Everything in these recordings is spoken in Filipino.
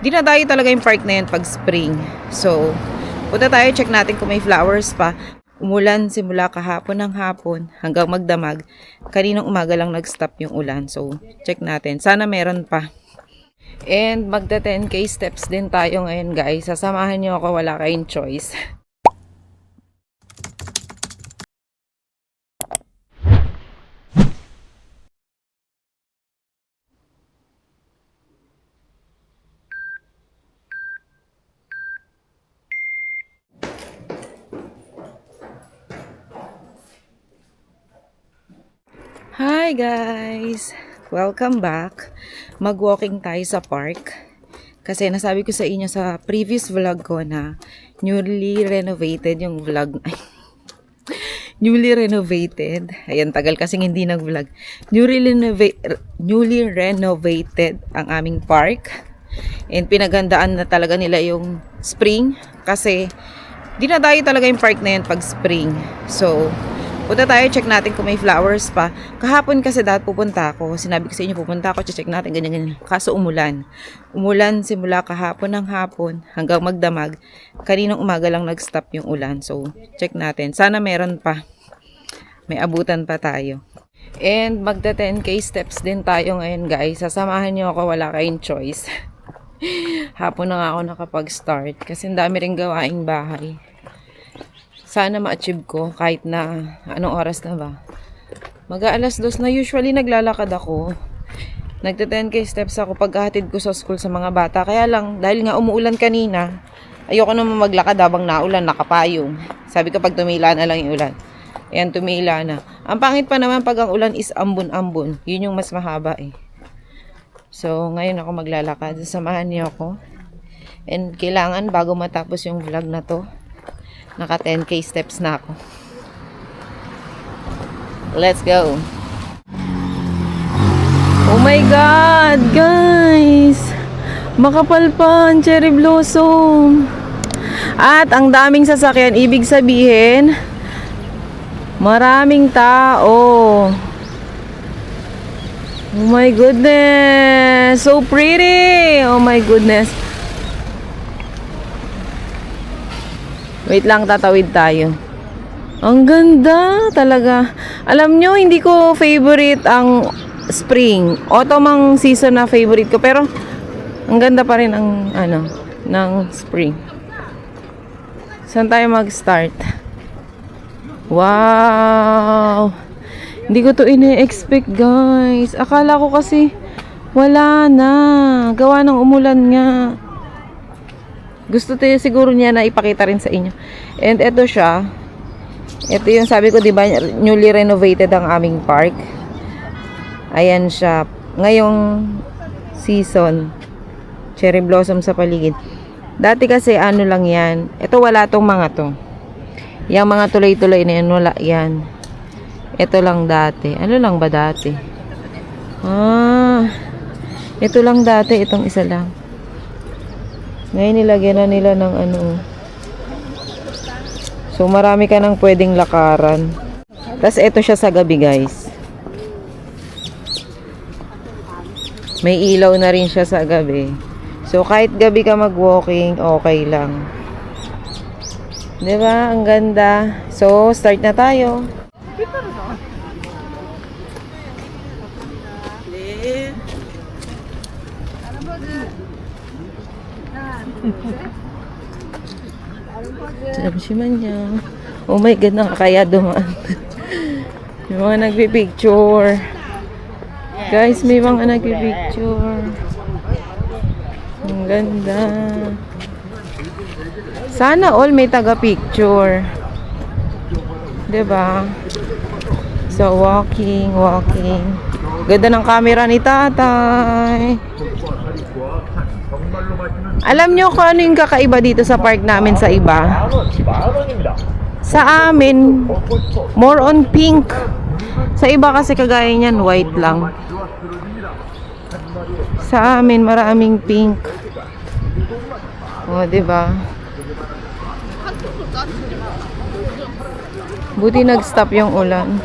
dinadayo talaga yung park na yan pag spring. So, punta tayo, check natin kung may flowers pa. Umulan simula kahapon ng hapon hanggang magdamag. Kaninang umaga lang nag-stop yung ulan. So, check natin. Sana meron pa. And magda 10K steps din tayo ngayon, guys. Sasamahan niyo ako, wala kayong choice. Hi guys! Welcome back. Mag-walking tayo sa park. Kasi nasabi ko sa inyo sa previous vlog ko na newly renovated yung vlog. Newly renovated. Ayan, tagal kasing hindi nag-vlog. Newly renovated ang aming park. And pinaghandaan na talaga nila yung spring. Kasi dinadayo talaga yung park na yan pag spring. So, punta tayo, check natin kung may flowers pa. Kahapon kasi dahil pupunta ako. Sinabi ko sa inyo, pupunta ako, check natin, ganyan-ganyan. Kaso umulan. Umulan simula kahapon ng hapon hanggang magdamag. Kaninang umaga lang nag-stop yung ulan. So, check natin. Sana meron pa. May abutan pa tayo. And magda 10K steps din tayo ngayon, guys. Sasamahan niyo ako, wala kayong choice. Hapon na nga ako nakapag-start. Kasi ang dami rin gawaing bahay. Sana ma-achieve ko kahit na anong oras na ba. Mag-aalas 2 na usually naglalakad ako. Nagte 10K steps ako paghahatid ko sa school sa mga bata. Kaya lang, dahil nga umuulan kanina, ayoko naman maglakad habang naulan, nakapayong. Sabi ko pag tumila na lang yung ulan. Ayan, tumila na. Ang pangit pa naman pag ang ulan is ambon-ambon. Yun yung mas mahaba eh. So, ngayon ako maglalakad. Samahan niyo ako. And kailangan bago matapos yung vlog na to, naka 10K steps na ako. Let's go. Oh my God, guys! Makapal pa ang cherry blossom. At ang daming sasakyan, ibig sabihin, maraming tao. Oh my goodness! So pretty! Oh my goodness! Wait lang, tatawid tayo. Ang ganda talaga. Alam nyo, hindi ko favorite ang spring. Autumn ang season na favorite ko. Pero, ang ganda pa rin ang, ng spring. Saan tayo mag-start? Wow! Hindi ko to ine-expect, guys. Akala ko kasi, wala na. Gawa ng umulan nga. Gusto tayo siguro niya na ipakita rin sa inyo. And ito siya. Ito yung sabi ko, di ba, newly renovated ang aming park. Ayan siya. Ngayong season, cherry blossom sa paligid. Dati kasi ano lang yan. Ito wala tong mga to. Yung mga tuloy-tuloy na yan, wala yan. Ito lang dati. Ano lang ba dati? Ito lang dati. Itong isa lang. Ngayon nilagyan na nila ng ano. So marami ka nang pwedeng lakaran. Tapos ito siya sa gabi, guys. May ilaw na rin siya sa gabi. So kahit gabi ka mag-walking, okay lang. 'Di ba? Ang ganda. So start na tayo. 잠시만요. Oh my God, nakakaya dumaan. May mga nagpipicture. Guys, may mga nagpipicture. Ang ganda. Sana all may taga-picture. 'Di ba? So, walking. Ganda ng camera ni tatay. Alam nyo kung ano yung kakaiba dito sa park namin sa iba? Sa amin, more on pink. Sa iba kasi kagaya niyan, white lang. Sa amin, maraming pink. O, diba? Buti nag-stop yung ulan.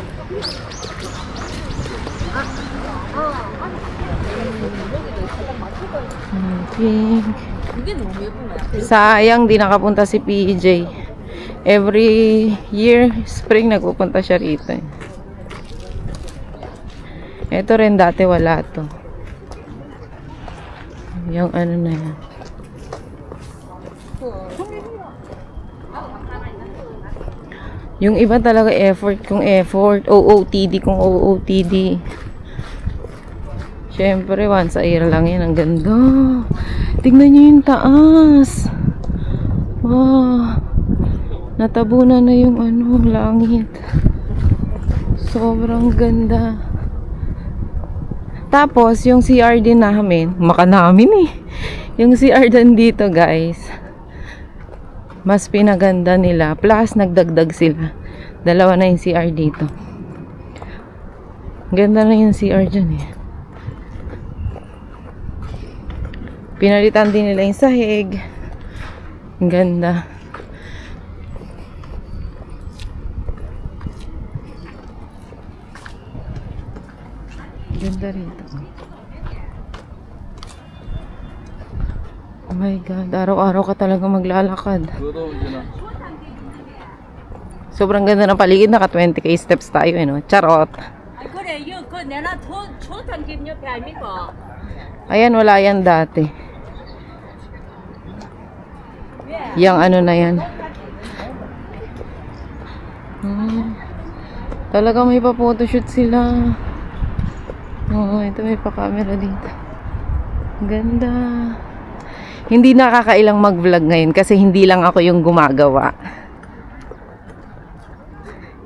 pink. Sayang, di nakapunta si PJ. Every year, spring, nagpupunta siya rito. Ito rin, dati wala to. Yung ano na yan. Yung iba talaga effort kung effort. OOTD kung OOTD. Siyempre, once a year lang yan. Ang ganda. Tingnan nyo yung taas. Wow. Natabunan na yung ano, langit. Sobrang ganda. Tapos, yung CR din namin, namin eh. Yung CR din dito, guys. Mas pinaganda nila. Plus, nagdagdag sila. Dalawa na yung CR dito. Ganda na yung CR dyan eh. Pinalitan din nila yung sahig. Ang ganda. Ganda rito. Oh my God. Araw-araw ka talaga maglalakad. Sobrang ganda ng paligid. Naka 20k steps tayo eh, no? Charot. Ayan, wala yan dati. Yang ano na yan. Talaga may pa-photoshoot sila. Oo, ito may pa-camera dito. Ganda. Hindi nakakailang mag-vlog ngayon kasi hindi lang ako yung gumagawa.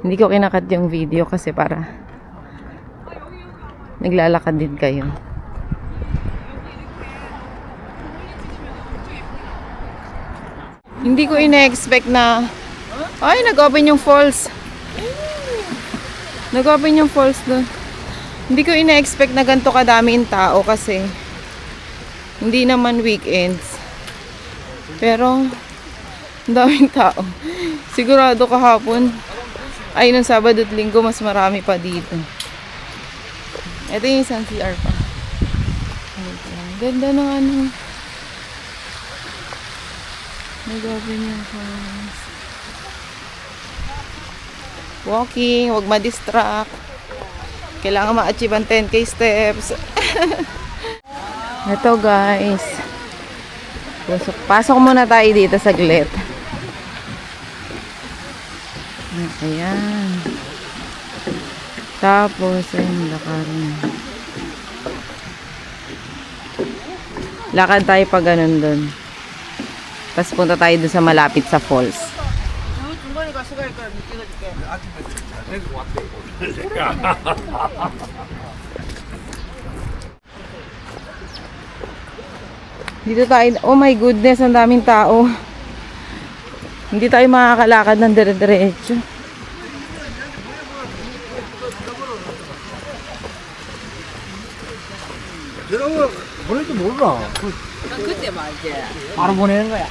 Hindi ko kinakat yung video kasi para naglalakad din kayo. Hindi ko ina-expect na ay, nag-open yung falls. Nag-open yung falls doon. Hindi ko ina-expect na ganito kadaming tao kasi hindi naman weekends. Pero ang daming tao. Sigurado kahapon ay nung Sabado at Linggo mas marami pa dito. Ito yung isang CR pa. Ganda ng ano. Nag-open yung falls. Walking, huwag ma-distract. Kailangan ma-achieve ang 10k steps. Ito guys. Pasok muna tayo dito saglit. Ayan. Tapos, ayun, lakarin. Lakad tayo pa ganun dun. Tapos punta tayo dun sa malapit sa falls. Dito tayo, oh my goodness, ang daming tao. Hindi tayo makakalakad ng dire-diretso. 보낼줄 몰라. 그때 말이지. 바로 보내는 거야.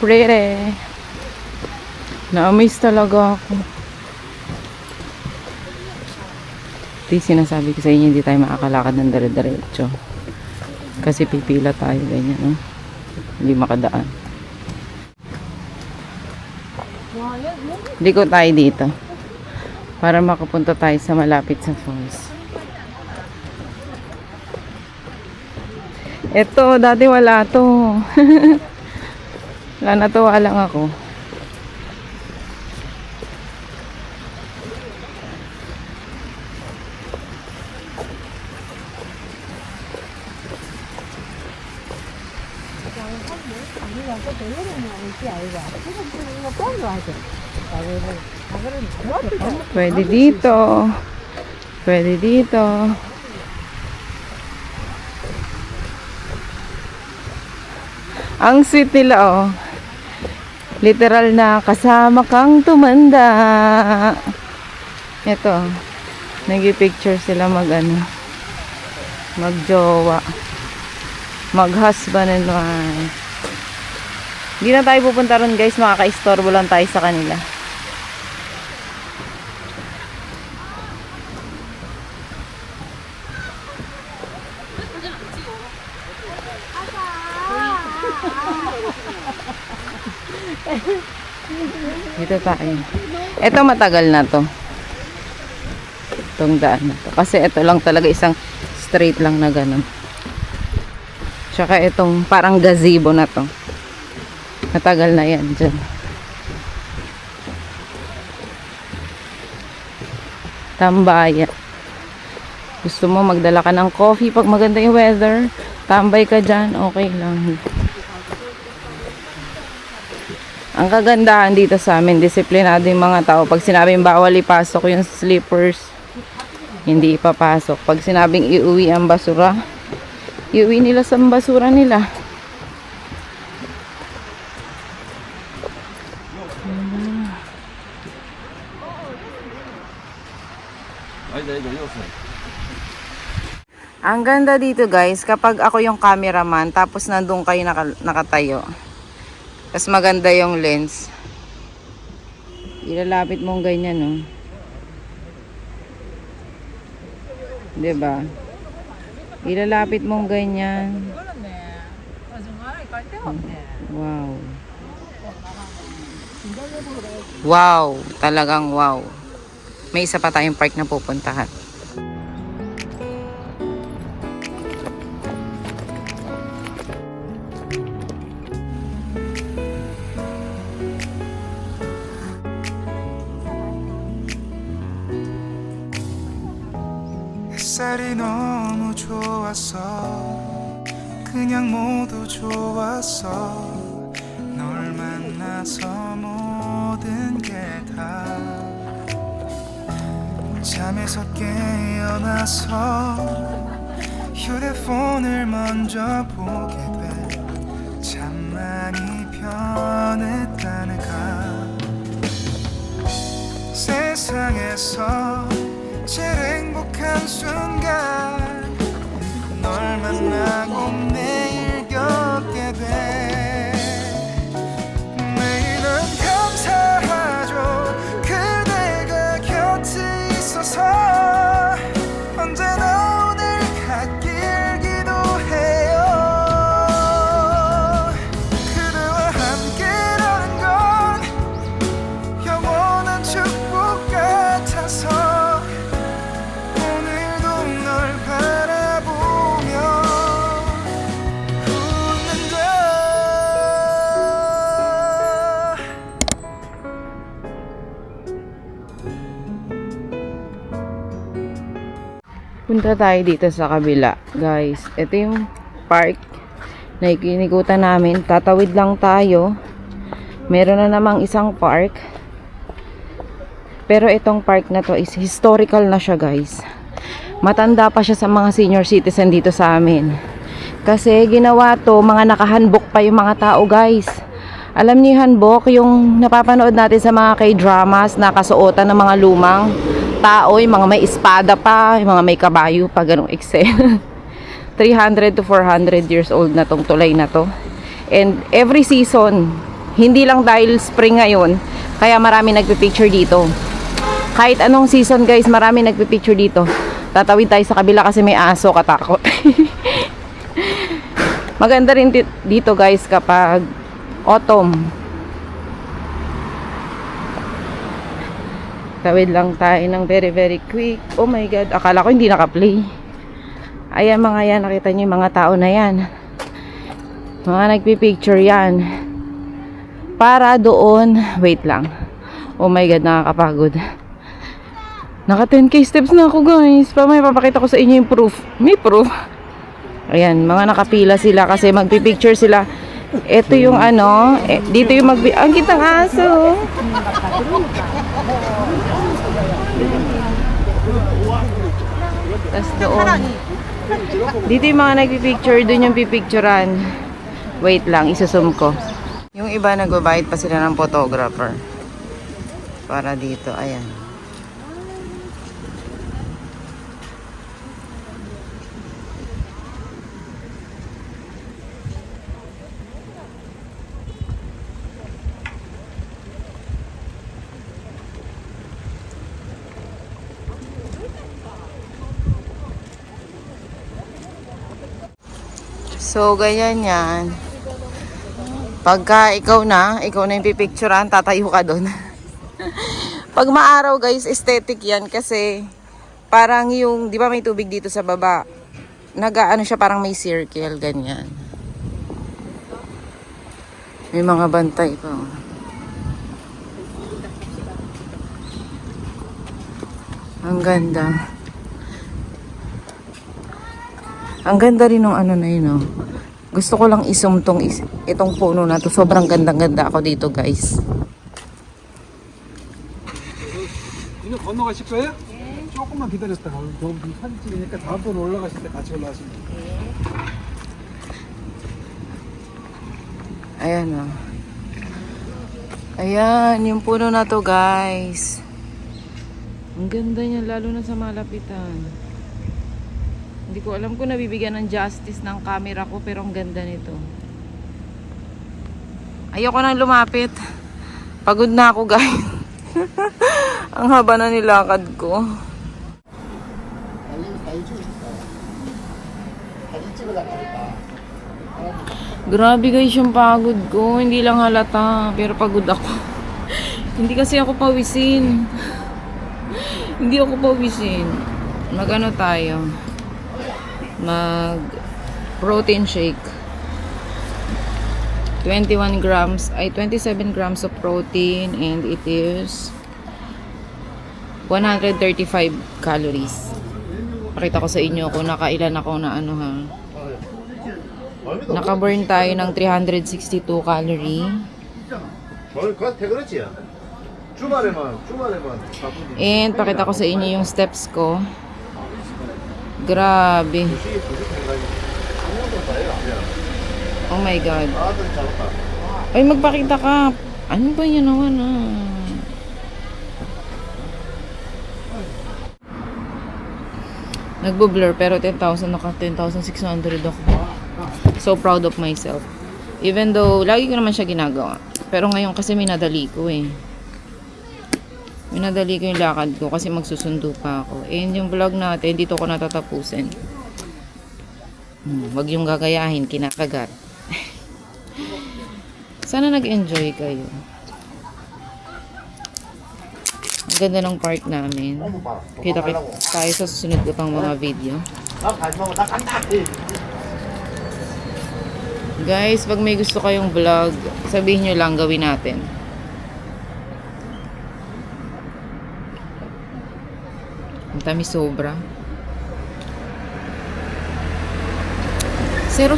Pretty. Na-amaze talaga ako. Ito yung sinasabi ko sa inyo, hindi tayo makakalakad ng dire-diretso. Kasi pipila tayo, ganyan, no? Hindi makadaan. Liko tayo dito. Para makapunta tayo sa malapit sa falls. Ito, dati wala to. Wala, natuwa lang ako. Pwede dito. Pwede dito. Ang sweet nila, oh. Literal na kasama kang tumanda. Ito. Nag-picture sila magjowa. Mag-husband and wife. Hindi na tayo pupunta ron, guys. Makaka-istorbo lang tayo sa kanila. Dito tayo. Ito matagal na to. Itong daan na to. Kasi ito lang talaga isang straight lang na ganun. Tsaka itong parang gazebo na to. Matagal na yan dyan. Tambayan. Gusto mo magdala ka ng coffee pag maganda yung weather. Tambay ka dyan. Okay lang. Ang kagandahan dito sa amin, disiplinado yung mga tao. Pag sinabing bawal ipasok yung slippers, hindi ipapasok. Pag sinabing iuwi ang basura, iuwi nila sa basura nila. Ang ganda dito, guys, kapag ako yung cameraman, tapos nandun kayo nakatayo. Tapos maganda yung lens. Ilalapit mong ganyan, no? Diba? Ilalapit mong ganyan. Wow. Wow. Talagang wow. May isa pa tayong park na pupuntahan. 햇살이 너무 좋았어 그냥 모두 좋았어 널 만나서 모든 게 다 잠에서 깨어나서 휴대폰을 먼저 보게 돼 참 많이 변했다네가 세상에서 제일 행복한 순간 널 만나고 매일 겪게 돼 매일은 감사하죠 그대가 곁에 있어서 언제나 오늘 같길 기도해요 그대와 함께라는 건 영원한 축복 같아서 Punta tayo dito sa kabila, guys. Ito yung park na ikinikutan namin. Tatawid lang tayo. Meron na namang isang park. Pero itong park na to is historical na siya, guys. Matanda pa siya sa mga senior citizen dito sa amin. Kasi ginawa to, mga nakahanbok pa yung mga tao, guys. Alam niyo yung hanbok, yung napapanood natin sa mga K-dramas na kasuotan ng mga lumang tao, yung mga may espada pa, yung mga may kabayo pa, ganong eksena. 300 to 400 years old na tong tulay na to. And every season, hindi lang dahil spring ngayon, kaya marami nagpipicture dito. Kahit anong season, guys, marami nagpipicture dito. Tatawid tayo sa kabila kasi may aso, katakot. Maganda rin dito, guys, kapag autumn. Tawid lang tayo ng very quick. Oh my God, akala ko hindi naka-play. Ayan mga yan, nakita nyo yung mga tao na yan. Mga nagpipicture yan. Para doon, wait lang. Oh my God, nakakapagod. Naka 10k steps na ako, guys. Mamaya papakita ko sa inyo yung proof. May proof. Ayan, mga nakapila sila kasi magpipicture sila. Ito yung ano, dito yung ang kitang aso. Tas doon. Dito yung mga nagpipicture, doon yung pipicturean. Wait lang, isusum ko. Yung iba nagbabayad pa sila ng photographer. Para dito, ayan. So, ganyan yan. Pagka ikaw na yung pipicturean, tatayo ka doon. Pag maaraw guys, aesthetic yan kasi parang yung, di ba may tubig dito sa baba? Nagaano siya, parang may circle, ganyan. May mga bantay pa. Oh. Ang ganda. Ang ganda rin ng ano na yun, oh. Gusto ko lang isum itong puno na to. Sobrang gandang-ganda ako dito, guys. 이거 건너가실 거예요? 조금만 기다렸다가 너무 사진 찍으니까 다음번에 올라가실 때 같이 올라가시면 돼요. Ayan, oh. Ayan, yung puno na to, guys. Ang ganda niya, lalo na sa malapitan. Hindi ko alam kung nabibigyan ng justice ng camera ko, pero ang ganda nito. Ayoko nang lumapit. Pagod na ako, guys. Ang haba na nilakad ko. Grabe guys yung pagod ko. Hindi lang halata, pero pagod ako. Hindi kasi ako pawisin. Hindi ako pawisin. Mag-ano tayo? Mag protein shake. 27 grams of protein, and it is 135 calories. Pakita ko sa inyo kung nakailan ako na ano ha. Naka-burn tayo ng 362 calorie. And pakita ko sa inyo yung steps ko. Grabe. Oh my God. Ay, magpakita ka. Ano ba yan naman Nagbo-blur pero 10,000 naka 10,600 ako. So proud of myself. Even though lagi ko naman siya ginagawa. Pero ngayon kasi minadali ko eh. Minadali ko yung lakad ko kasi magsusundo pa ako. And yung vlog natin, dito ko natatapusin. Wag yung gagayahin, kinakagat. Sana nag-enjoy kayo. Ang ganda ng park namin. Kita-kita tayo sa susunod ko pang mga video. Guys, pag may gusto kayong vlog, sabihin nyo lang, gawin natin. Ang tamis sobra. Zero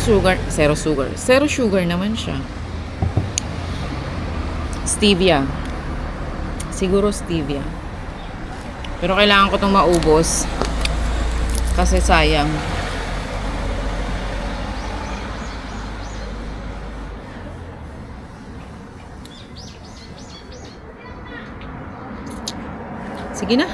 sugar naman siya. Stevia. Siguro stevia. Pero kailangan ko itong maubos. Kasi sayang. Sige na.